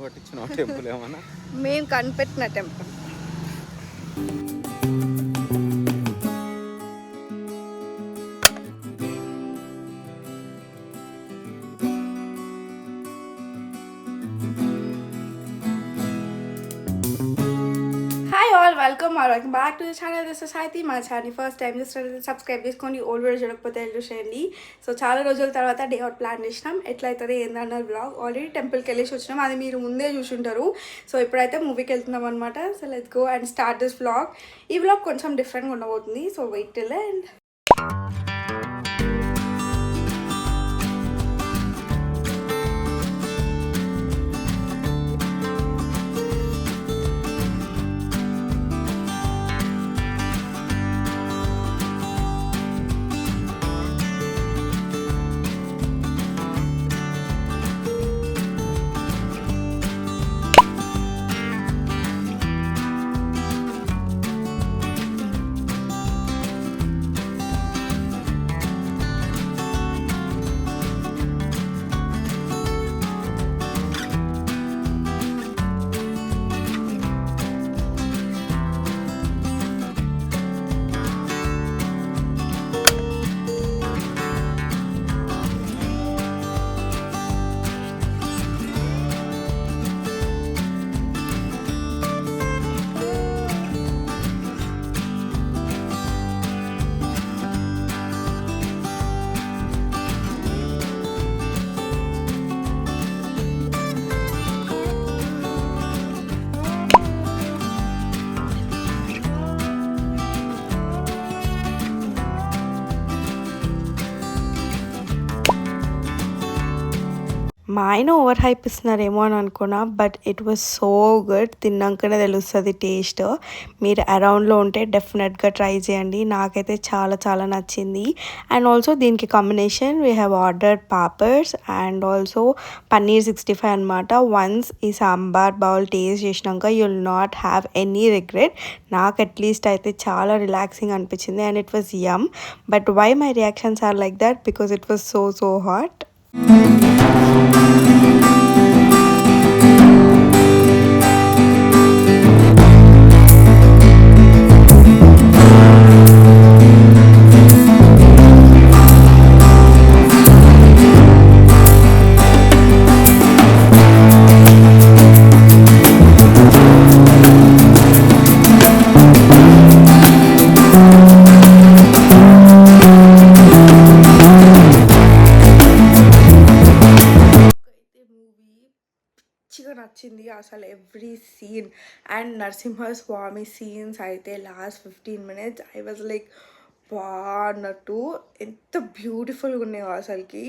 పట్టించిన టెంపుల్ ఏమన్నా? మేము కనిపెట్టిన temple. Welcome back to the channel. This is Saiti. మా ఛానల్ ఫస్ట్ టైం చూస్తే సబ్స్క్రైబ్ చేసుకోండి. ఓల్డ్ వీడియో చూడకపోతే ఎల్లు చేయండి. సో చాలా రోజుల తర్వాత డే అవుట్ ప్లాన్ చేసినాం. ఎట్లయితుంది ఏందన్న బ్లాగ్ ఆల్రెడీ టెంపుల్కి వెళ్ళేసి వచ్చినాం, అది మీరు ముందే చూసుంటారు. సో ఇప్పుడైతే మూవీకి వెళ్తున్నాం అనమాట. So let's go and start this blog. ఈ బ్లాగ్ కొంచెం డిఫరెంట్గా ఉండబోతుంది. సో వెయిట్ టిల్ అండ్ మా ఆయన ఓవర్ హైప్ ఇస్తున్నారేమో అని అనుకున్నా, but it was so good. తిన్నాకనే తెలుస్తుంది టేస్ట్. మీరు అరౌండ్లో ఉంటే డెఫినెట్గా ట్రై చేయండి. నాకైతే చాలా చాలా నచ్చింది. అండ్ ఆల్సో దీనికి combination we have ordered poppers and also paneer 65 అనమాట. వన్స్ ఈ సాంబార్ బౌల్ టేస్ట్ చేసినాక you will not have any regret. నాకు అట్లీస్ట్ అయితే చాలా రిలాక్సింగ్ అనిపించింది and it was yum. But why my reactions are like that? Because it was so hot. నచ్చింది అసలు every scene. And Narasimhaswamy scenes అయితే last 15 minutes I was like వా అన్నట్టు. ఎంత బ్యూటిఫుల్గా ఉన్నాయో అసలుకి,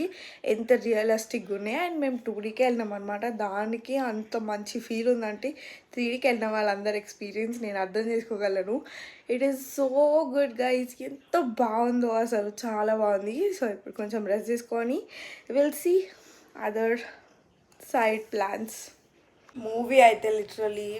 ఎంత రియలిస్టిక్గా ఉన్నాయి. అండ్ మేము 2Dకి వెళ్ళినాం అనమాట. దానికి అంత మంచి ఫీల్ ఉందంటే 3Dకి వెళ్ళిన వాళ్ళందరి ఎక్స్పీరియన్స్ నేను అర్థం చేసుకోగలను. It is so good guys. ఎంత బాగుందో అసలు, చాలా బాగుంది. సో ఇప్పుడు కొంచెం రెస్ట్ చేసుకొని will see other side plans. Movie అయితే literally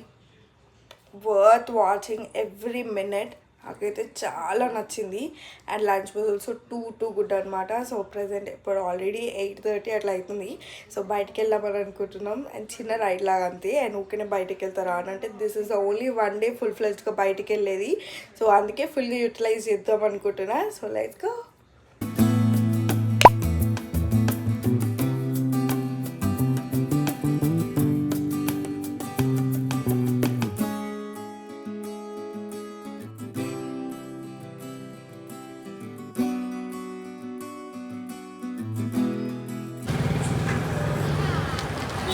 worth watching every minute. నాకైతే చాలా నచ్చింది. And lunch was also too good అనమాట. సో ప్రజెంట్ ఇప్పుడు ఆల్రెడీ 8:30 అట్లా అవుతుంది. సో బయటికి వెళ్దామని అనుకుంటున్నాం. అండ్ చిన్న రైడ్ లాగా అంతే. అండ్ ఊరికే బయటికి వెళ్తారా అని అంటే this is only 1 day full ఫ్లెజ్డ్గా బయటికి వెళ్ళేది. సో అందుకే ఫుల్గా యూటిలైజ్ చేద్దాం అనుకుంటున్నా. So let's go.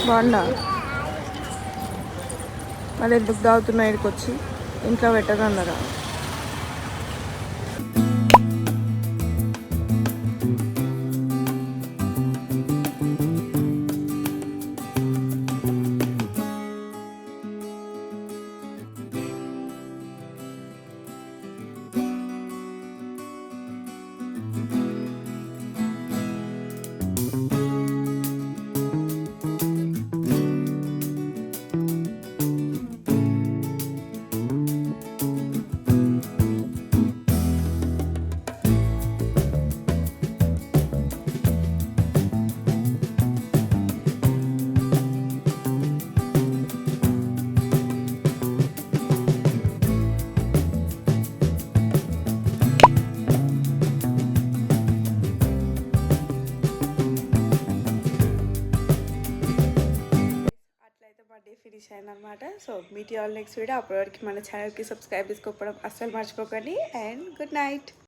బాగుండా? మళ్ళీ ఎందుకు తాగుతున్నా? ఇక్కడికి వచ్చి ఇంట్లో పెట్టదన్నారా? చేశాను అనమాట. So meet you all next video. అప్పటివరకు మన ఛానల్కి సబ్స్క్రైబ్ చేసుకోవడం అస్సలు మర్చిపోకండి. And good night.